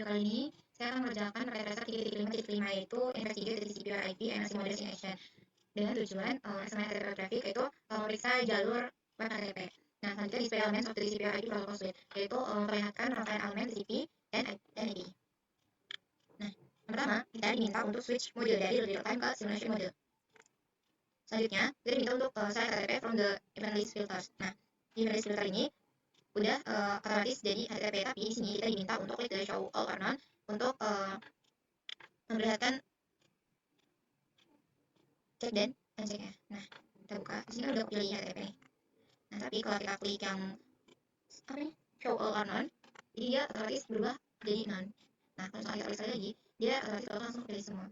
kali ini saya akan mengerjakan paket dasar 3.5.5 yaitu investigate the TCP IP and ASIC models in action dengan tujuan estimate HTTP traffic yaitu memeriksa jalur web HTTP. Nah, selanjutnya display elements of the TCP IP protocol suite yaitu memperlihatkan rangkaian elemen TCP dan IP. Nah, yang pertama kita diminta untuk switch mode dari real time ke simulation mode. Selanjutnya kita diminta untuk select HTTP from the event list filters. Nah, di event list filter ini udah otomatis jadi HTTP, tapi di sini kita diminta untuk klik the show all or none untuk memperlihatkan cek dan unchecknya. Nah, kita buka. Di sini udah pilih HTTP nih. Nah, tapi kalau kita klik yang show all or none, jadi dia otomatis berubah jadi none. Nah, kalau misalnya kita klik sekali lagi, dia otomatis langsung pilih semua.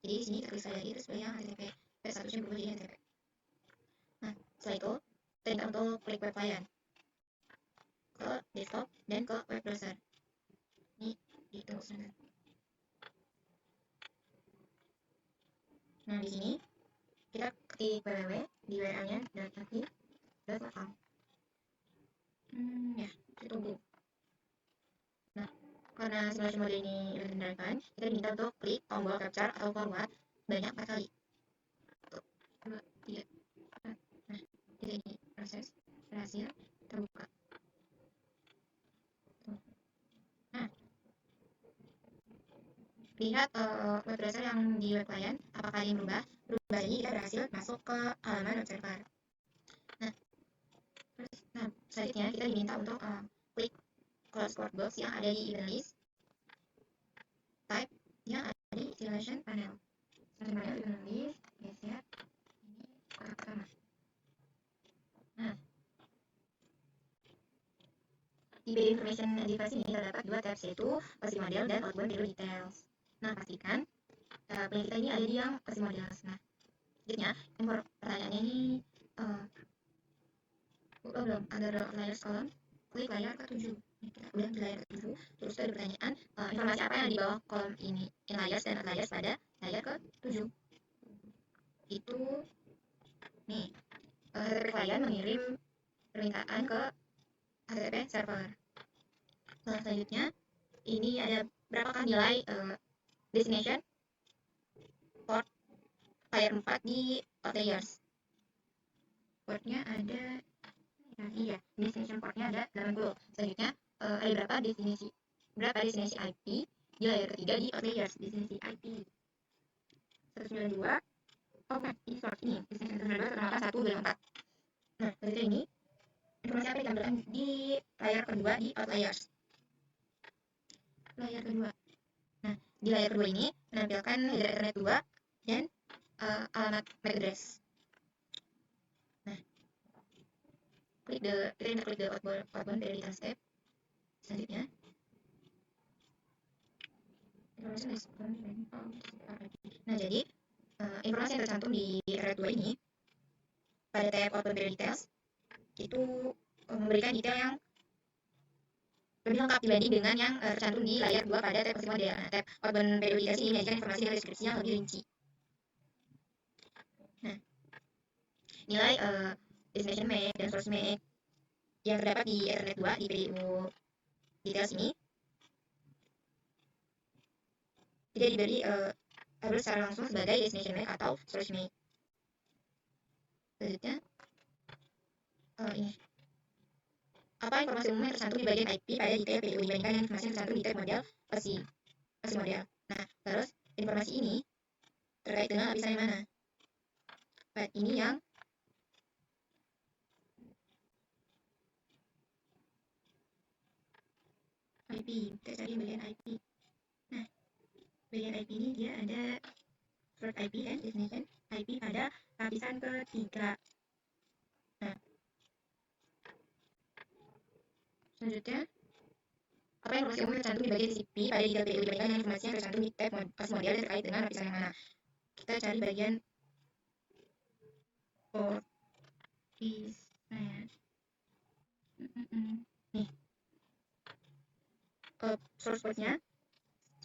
Jadi di sini kita klik sekali lagi terus pilih yang HTTP. Statusnya berubah jadi HTTP. Nah, setelah itu kita minta untuk klik web client ke desktop dan ke web browser. Ini ditunggu sebentar. Nah, di sini kita ketik www di URL-nya .admin.com. Ya, kita tunggu. Nah, karena simulasi mode ini udah diterapkan, kita diminta untuk klik tombol capture atau forward banyak 4 kali. 1, 2, 3, 4. Nah, kita ini proses berhasil terbuka. Nah, lihat web browser yang di web client apakah ada yang berubah. Jadi kita berhasil masuk ke halaman web server. Nah, selanjutnya kita diminta untuk klik close box yang ada di event list type yang ada di simulation panel. Simulation event list geser ini kotak pertama. Nah, di page information device ini terdapat 2 tabs yaitu ASIC model dan outbound payload details. Nah, pastikan play kita ini ada di yang ASIC models. Nah, selanjutnya pertanyaannya ini belum under layers column klik layar ke-7. Kita udah di layar ke-7, terus ada pertanyaan informasi apa yang di bawah kolom ini, in layers dan out layers pada layar ke-7. Itu nih, HTTP client mengirim permintaan ke HTTP server. Nah, selanjutnya ini ada berapakah nilai destination port layer 4 di out layers. Portnya ada iya, destination portnya ada 80. Selanjutnya ada berapa destinasi IP di layar ketiga di out layers. Destinasi IP 192. Oke, ini sort ini destination 192 124. Nah, selanjutnya ini informasi apa yang ditampilkan di layar kedua di out layers. Layar kedua. Nah, di layar kedua ini menampilkan header Ethernet 2 dan alamat MAC address. Nah, kita klik the outbound payload step. Selanjutnya nah, jadi informasi yang tercantum di Ethernet 2 ini pada tab outbound payload details itu memberikan detail yang lebih lengkap dibanding dengan yang tercantum di layar 2 pada tab ASIC model. Nah, tab outbound payload details ini menyajikan informasi dengan deskripsi yang lebih rinci. Nah, nilai destination MAC dan source MAC yang terdapat di Ethernet 2 di PDU details ini tidak diberi label secara langsung sebagai destination MAC atau source MAC. Selanjutnya ini apa informasi umum yang tercantum di bagian IP pada detail PDU dibandingkan dengan informasi yang tercantum di tab model ASIC model. Nah, terus informasi ini terkait dengan lapisan yang mana? Ini yang IP, kita cari bagian IP. Nah, bagian IP ini dia ada source IP dan destination IP pada lapisan ketiga. Nah, selanjutnya apa informasi umum yang tercantum di bagian TCP pada detail PDU dibandingkan dengan informasi yang tercantum di tab ASIC model terkait dengan lapisan yang mana? Kita cari bagian port nih, source portnya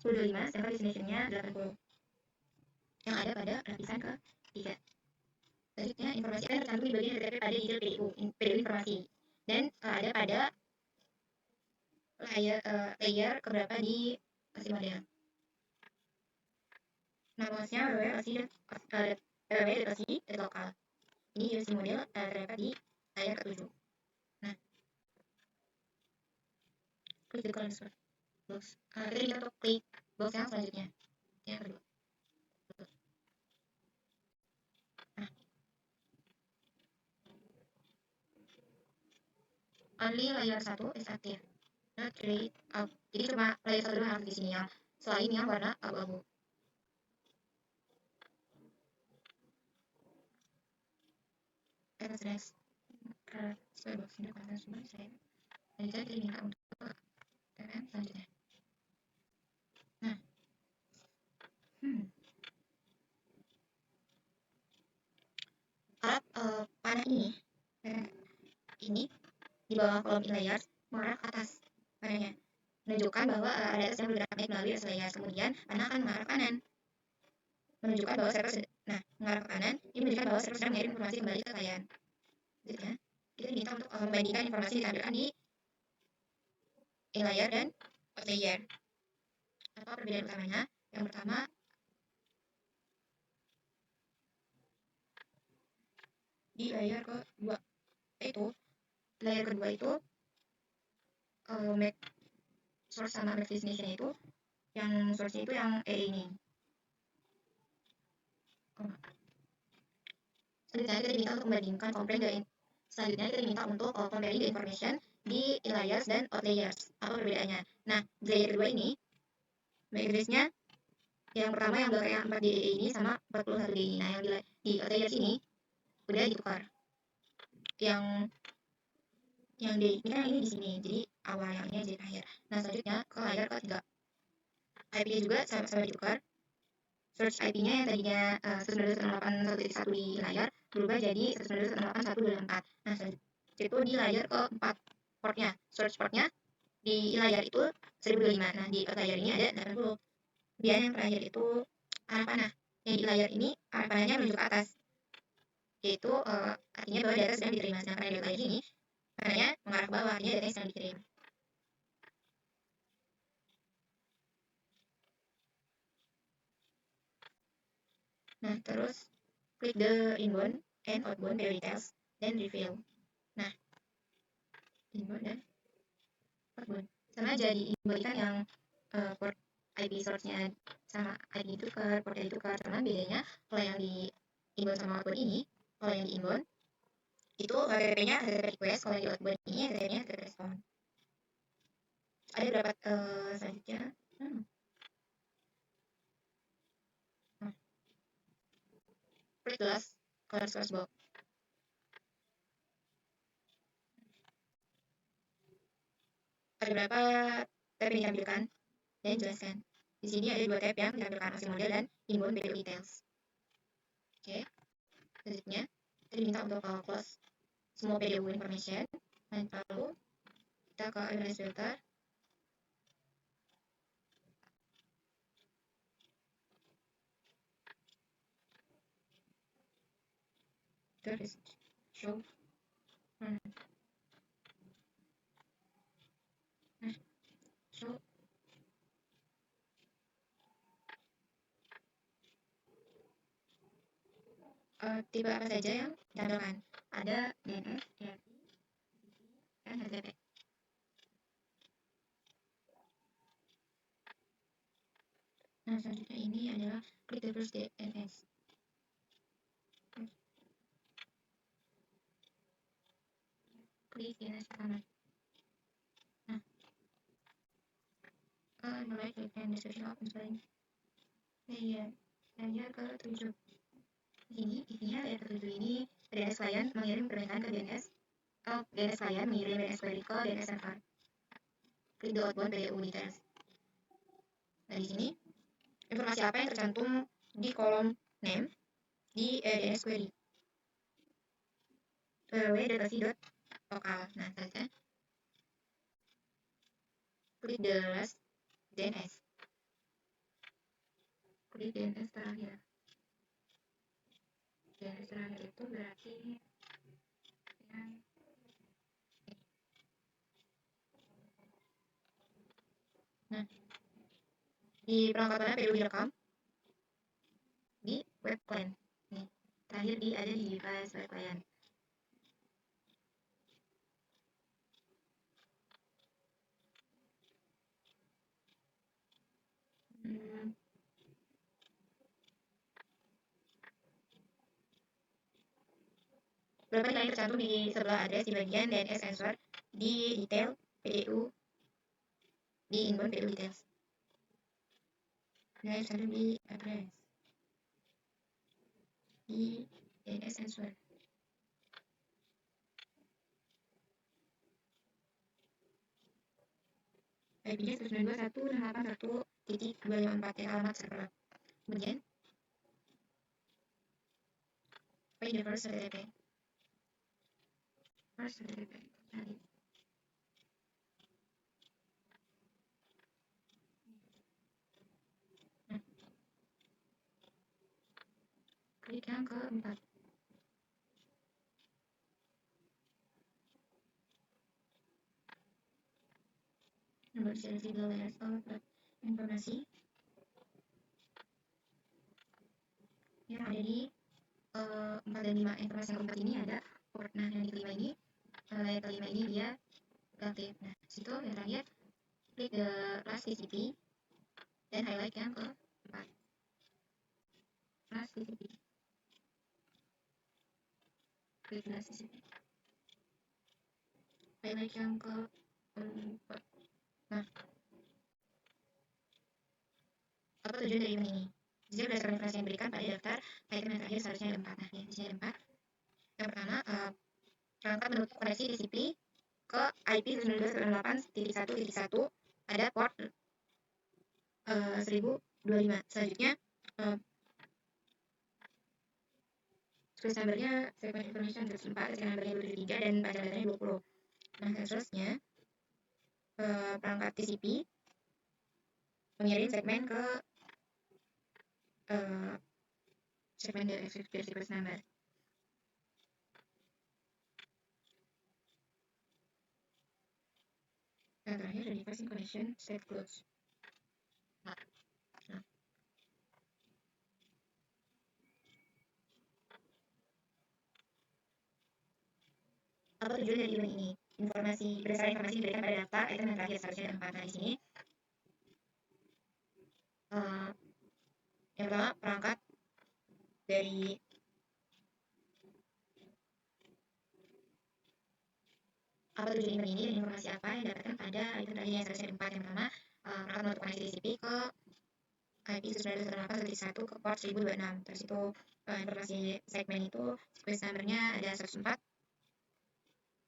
125 sedangkan destinationnya 80 yang ada pada lapisan ke-3. Selanjutnya informasi akan tercantum di bagian HTTP pada detail PDU informasi dan ada pada layer keberapa di kasih model. Nah, bonusnya www.lokal. Ini versi model terdapat di layar ke-7. Nah, klik the color box. Kita bisa untuk klik box yang selanjutnya, yang kedua. Nah, only layer 1 is active. Not create out. Jadi cuma layer 1 yang aktif di sini, yang selain yang warna abu-abu. Next, sesuai box ini konten semua saya. Lanjutnya kita diminta untuk TPM selanjutnya. Nah, alat panah ini di bawah kolom in layers mengarah ke atas panahnya, menunjukkan bahwa ada atas yang bergerak naik melalui atas layers. Kemudian panah akan mengarah ke kanan, menunjukkan bahwa server mengarah ke kanan. Ini menunjukkan bahwa server sedang mengirim informasi kembali ke klien. Selanjutnya, kita diminta untuk membandingkan informasi yang ditampilkan di in layer dan out layer. Apa perbedaan utamanya? Yang pertama, di layer kedua itu make source sama make destination itu, yang source itu yang ini. Selanjutnya kita diminta untuk membandingkan selanjutnya kita diminta untuk comparing the information di in layers dan out layers. Apa perbedaannya? Nah, di layer kedua ini make address-nya yang pertama yang belakangnya 4 DE ini sama 41 DE ini. Nah, yang di out layers ini udah ditukar. Yang D ini kan ini di sini, jadi awal yang ini jadi terakhir. Nah, selanjutnya ke layar ketiga, IP-nya juga sama ditukar. Search IP-nya yang tadinya 192.168.1.1 di layar berubah jadi 192.168.124. Nah, selanjutnya itu di layar keempat portnya, search portnya di layar itu 1025. Nah, di layar ini ada 80. Kemudian yang terakhir itu arah panah. Yang di layar ini arah panahnya menuju ke atas, yaitu artinya bahwa data sedang diterima. Sedangkan di layar ini panahnya mengarah ke bawah, artinya datanya sedang dikirim. Nah, terus klik the inbound and outbound video details, then reveal. Nah, inbound dan outbound sama jadi inbound kan yang port IP source-nya sama IP ditukar, portnya ditukar. Sama bedanya kalau yang di inbound sama outbound ini, kalau yang di inbound itu HTTP-nya HTTP request, kalau yang di outbound ini HTTP-nya HTTP respond. Ada beberapa selanjutnya. Klik glass color source box. Ada beberapa tab yang ditampilkan dan jelaskan. Di sini ada 2 tab yang ditampilkan, masing model dan inbound video details. Oke. Selanjutnya, kita diminta untuk close semua PDU information. Dan lalu kita ke analyze filter. Terus show. Show. Tipe apa saja yang ditampilkan? Ada DNS, DHCP, dan HTTP. Nah, selanjutnya ini adalah klik the first DNS. Klik DNS pertama. Nah, mulai klik and description of installing layer ke-7. Ini isinya layer ke-7 ini DNS client mengirim permintaan ke DNS client mengirim DNS query ke DNS server. Klik the outbound PDU details. Nah, di sini informasi apa yang tercantum di kolom name di DNS query www.dotasi.lokal. Nah, selanjutnya klik the last DNS. Klik DNS terakhir. DNS terakhir itu berarti yang nah, Di perangkat mana PDU direkam? Di web client. Nih, terakhir ada di device web client. Berapa nilai tercantum di sebelah address di bagian DNS answer di detail PDU di inbound PDU details. Nilai tercantum di address di DNS answer. IP-nya 192.168.1.254 ya, alamat server. Kemudian find the first HTTP. First HTTP. Cari. Klik yang keempat. Nomor serial layar informasi yang ada di 4 dan 5. Informasi yang keempat ini ada port. Nah, yang di kelima ini, layar kelima ini dia aktif. Nah, situ yang terakhir klik the last TCP dan highlight yang keempat. Last TCP. Klik last TCP. Highlight yang keempat. Nah, apa tujuan dari event ini? Jadi berdasarkan informasi yang diberikan pada daftar item yang terakhir seharusnya ada 4. Nah, di sini ada 4. Yang pertama, perangkat menutup koneksi TCP ke IP 192.168.1.1 ada port 1025. Selanjutnya, sequence number-nya segment information 104, segment number-nya 273, dan panjang datanya 20. Nah, seterusnya, perangkat TCP mengirim segmen ke segmen dari sequence number. Dan terakhir ada device connection state close. Apa tujuan dari event ini? Berdasarkan informasi diberikan pada daftar item yang terakhir seharusnya ada 4. Nah, di sini yang pertama perangkat dari apa tujuan event ini dan informasi apa yang didapatkan pada item terakhir yang seharusnya ada 4. Yang pertama, perangkat menutup koneksi TCP ke IP 192.168 ke port 1026. Terus itu informasi segmen itu sequence number-nya ada 104,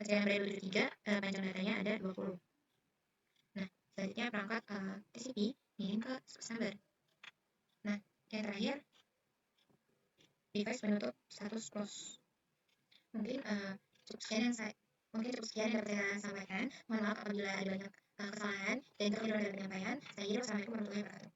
segmen number 273, panjang datanya ada 20. Nah, selanjutnya perangkat TCP ngirim ke sequence number. Nah, yang terakhir device menutup status close. Mungkin cukup sekian yang dapat saya sampaikan. Mohon maaf apabila ada banyak kesalahan dan kekeliruan dalam penyampaian. Saya kira wassalamualaikum warahmatullahi wabarakatuh.